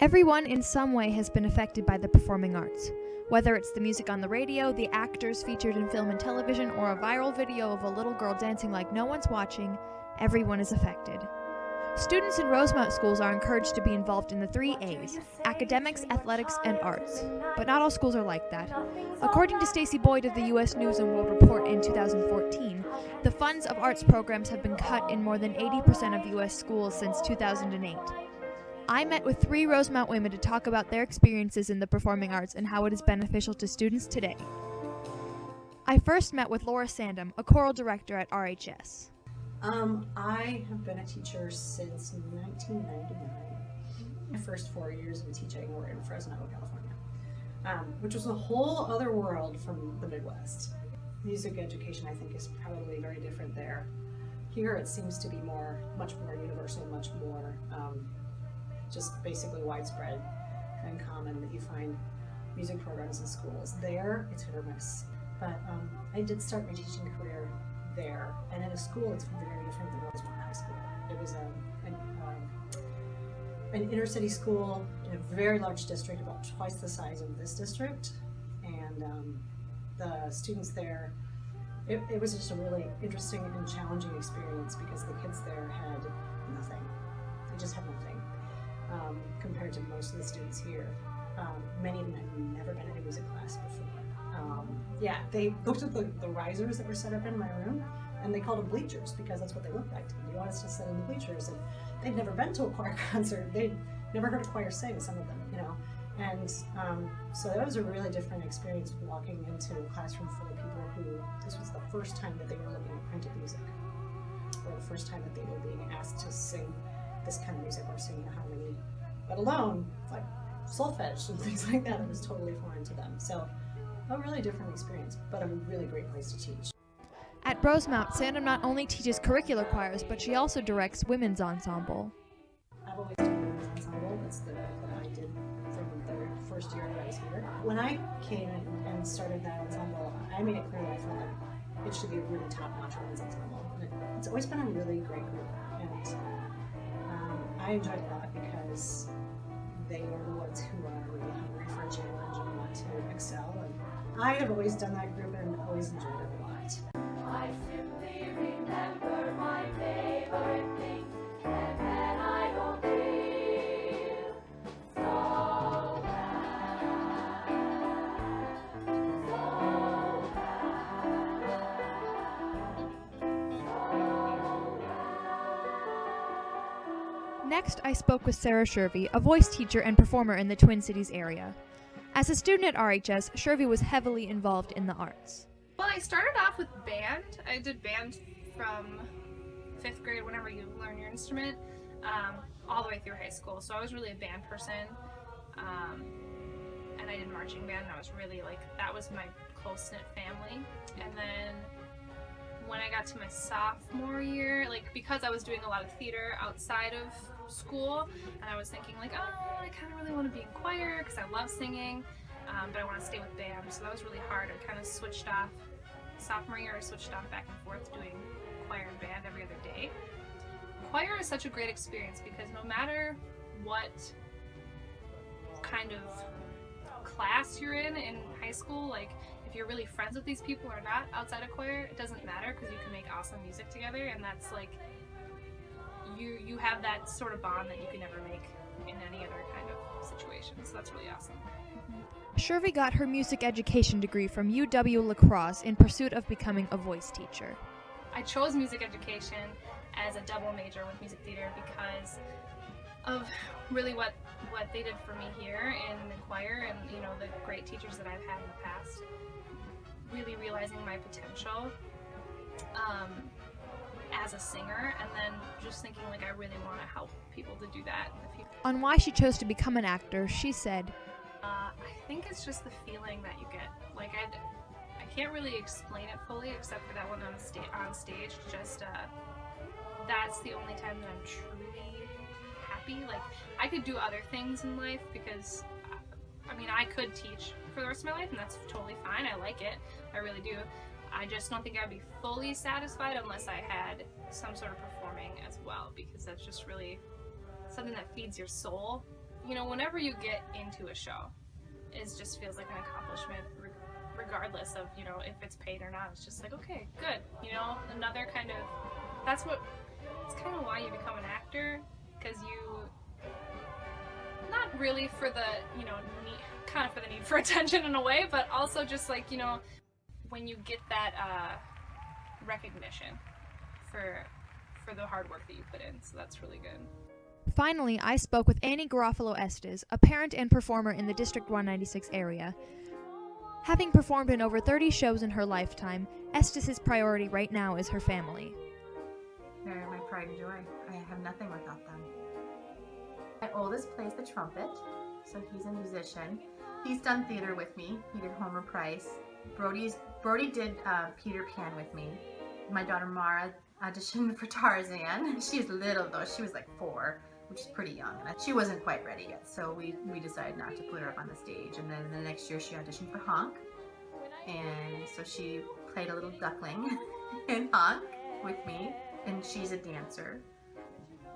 Everyone in some way has been affected by the performing arts. Whether it's the music on the radio, the actors featured in film and television, or a viral video of a little girl dancing like no one's watching, everyone is affected. Students in Rosemount schools are encouraged to be involved in the 3 A's, academics, athletics, and arts. But not all schools are like that. According to Stacey Boyd of the U.S. News and World Report in 2014, the funds of arts programs have been cut in more than 80% of U.S. schools since 2008. I met with 3 Rosemount women to talk about their experiences in the performing arts and how it is beneficial to students today. I first met with Laura Sandham, a choral director at RHS. I have been a teacher since 1999. My first 4 years of teaching were in Fresno, California, which was a whole other world from the Midwest. Music education, I think, is probably very different there. Here it seems to be much more universal, much more just basically widespread and common that you find music programs in schools. There, it's hit or miss. But I did start my teaching career there, and in a school it's very different than Rosemount High School. It was an inner city school in a very large district, about twice the size of this district, and the students there, it was just a really interesting and challenging experience because the kids there had nothing. They just had nothing compared to most of the students here. Many of them had never been in a music class before. They looked at the risers that were set up in my room, and they called them bleachers because that's what they looked like to me. You want us to sit in the bleachers, and they'd never been to a choir concert. They'd never heard a choir sing, some of them, And so that was a really different experience walking into a classroom full of people who, this was the first time that they were looking at printed music, or the first time that they were being asked to sing this kind of music or sing a harmony, let alone like solfege and things like that. It was totally foreign to them. So a really different experience, but a really great place to teach. At Rosemount, Sandham not only teaches curricular choirs, but she also directs women's ensemble. I've always done women's ensemble. That's the work that I did from the first year that I was here. When I came and started that ensemble, I made it clear that I felt like it should be a really top-notch women's ensemble. And it's always been a really great group, and I enjoyed it a lot because they are the ones who are really hungry for a challenge and want to excel. And I have always done that group and always enjoyed it a lot. I simply remember my favorite things, and then I don't feel so bad, so bad. Next, I spoke with Sarah Shervey, a voice teacher and performer in the Twin Cities area. As a student at RHS, Shervey was heavily involved in the arts. Well, I started off with band. I did band from 5th grade, whenever you learn your instrument, all the way through high school. So I was really a band person, and I did marching band, and I was really that was my close-knit family. And then when I got to my sophomore year, because I was doing a lot of theater outside of school, and I was thinking I kind of really want to be in choir because I love singing, but I want to stay with band, so that was really hard. I kind of switched off. Sophomore year, I switched off back and forth doing choir and band every other day. Choir is such a great experience because no matter what kind of class you're in high school, if you're really friends with these people or not outside of choir, it doesn't matter because you can make awesome music together, and that's you have that sort of bond that you can never make in any other kind of situation, so that's really awesome. Shervey got her music education degree from UW-La Crosse in pursuit of becoming a voice teacher. I chose music education as a double major with music theater because of really what they did for me here in the choir, and the great teachers that I've had in the past. Really realizing my potential as a singer, and then just thinking I really want to help people to do that in the future. On why she chose to become an actor, she said, I think it's just the feeling that you get. I can't really explain it fully except for that one on stage. Just that's the only time that I'm truly happy. I could do other things in life because I could teach for the rest of my life, and that's totally fine. I like it. I really do. I just don't think I'd be fully satisfied unless I had some sort of performing as well, because that's just really something that feeds your soul, you know, whenever you get into a show, it just feels like an accomplishment regardless of, you know, if it's paid or not. It's just like, okay, good, you know, another kind of, it's kind of why you become an actor, because you, not really for the, you know, kind of for the need for attention in a way, but also just like, you know, when you get that recognition for the hard work that you put in. So that's really good. Finally, I spoke with Annie Garofalo Estes, a parent and performer in the District 196 area. Having performed in over 30 shows in her lifetime, Estes' priority right now is her family. They're my pride and joy. I have nothing without them. My oldest plays the trumpet, so he's a musician. He's done theater with me. He did Homer Price. Brody did Peter Pan with me. My daughter Mara auditioned for Tarzan. She's little though. She was like 4, which is pretty young. She wasn't quite ready yet, so we decided not to put her up on the stage. And then the next year she auditioned for Honk. And so she played a little duckling in Honk with me. And she's a dancer.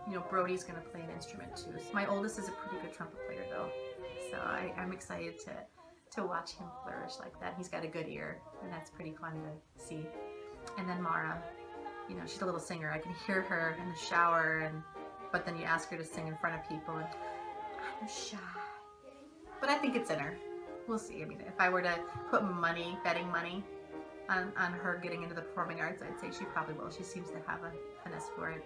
You know, Brody's gonna play an instrument too. So my oldest is a pretty good trumpet player though. So I'm excited to watch him flourish like that. He's got a good ear, and that's pretty fun to see. And then Mara, you know, she's a little singer. I can hear her in the shower, but then you ask her to sing in front of people, and I'm shy. But I think it's in her. We'll see. I mean, if I were to put betting money on her getting into the performing arts, I'd say she probably will. She seems to have a finesse for it.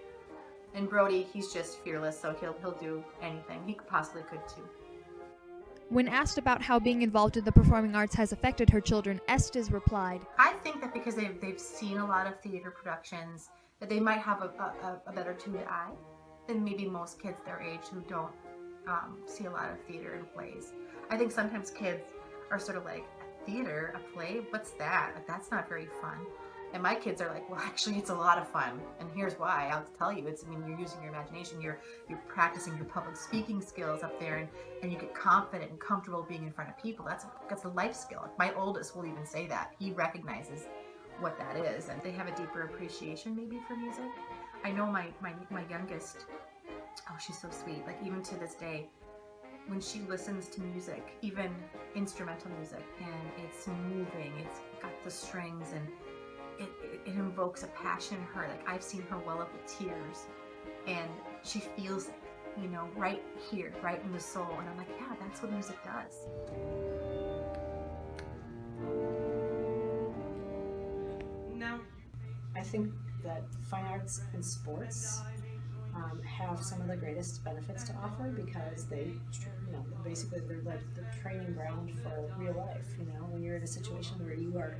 And Brody, he's just fearless, so he'll do anything. He possibly could too. When asked about how being involved in the performing arts has affected her children, Estes replied, I think that because they've seen a lot of theater productions, that they might have a better tuned eye than maybe most kids their age who don't see a lot of theater and plays. I think sometimes kids are sort of like, theater, a play, what's that? Like, that's not very fun. And my kids are like, well, actually, it's a lot of fun, and here's why. I'll tell you. You're using your imagination. You're practicing your public speaking skills up there, and you get confident and comfortable being in front of people. That's a life skill. My oldest will even say that. He recognizes what that is, and they have a deeper appreciation maybe for music. I know my youngest. Oh, she's so sweet. Like, even to this day, when she listens to music, even instrumental music, and it's moving, it's got the strings, and it invokes a passion in her. Like, I've seen her well up with tears, and she feels it, you know, right here, right in the soul. And I'm like, yeah, that's what music does. I think that fine arts and sports have some of the greatest benefits to offer, because they, you know, basically they're like the training ground for real life. You know, when you're in a situation where you are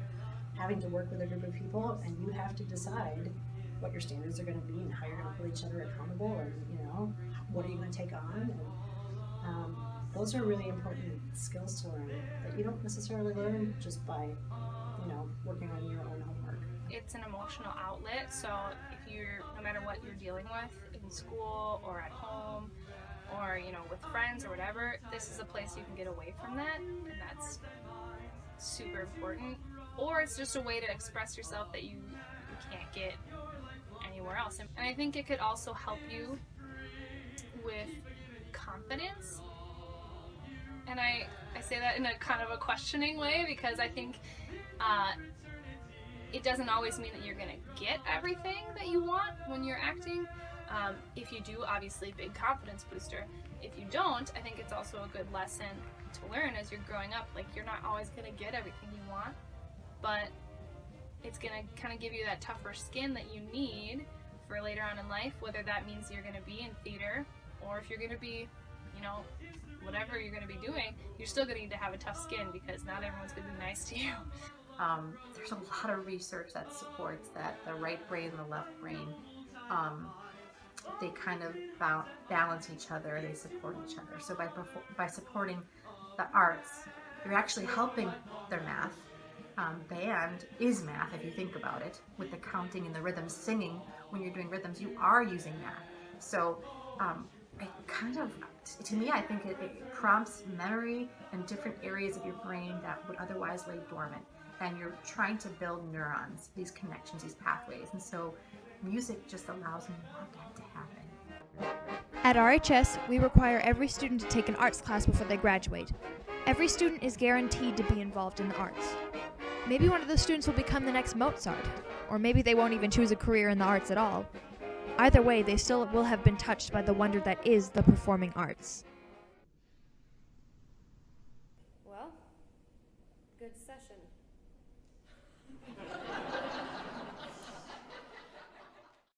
having to work with a group of people and you have to decide what your standards are going to be and how you're going to hold each other accountable, and, you know, what are you going to take on, and those are really important skills to learn that you don't necessarily learn just by, you know, working on your own homework. It's an emotional outlet, so if you're, no matter what you're dealing with in school or at home or, you know, with friends or whatever, this is a place you can get away from that, and that's super important. Or it's just a way to express yourself that you can't get anywhere else. And I think it could also help you with confidence. And I say that in a kind of a questioning way, because I think it doesn't always mean that you're going to get everything that you want when you're acting. If you do, obviously, big confidence booster. If you don't, I think it's also a good lesson to learn as you're growing up. Like, you're not always going to get everything you want, but it's going to kind of give you that tougher skin that you need for later on in life, whether that means you're going to be in theater, or if you're going to be, you know, whatever you're going to be doing, you're still going to need to have a tough skin, because not everyone's going to be nice to you. There's a lot of research that supports that the right brain and the left brain, they kind of balance each other, they support each other. So by supporting the arts, you're actually helping their math. Band is math, if you think about it, with the counting and the rhythms. Singing, when you're doing rhythms, you are using math. So it kind of, to me, I think it prompts memory in different areas of your brain that would otherwise lay dormant. And you're trying to build neurons, these connections, these pathways. And so music just allows more of that to happen. At RHS, we require every student to take an arts class before they graduate. Every student is guaranteed to be involved in the arts. Maybe one of those students will become the next Mozart, or maybe they won't even choose a career in the arts at all. Either way, they still will have been touched by the wonder that is the performing arts. Well, good session.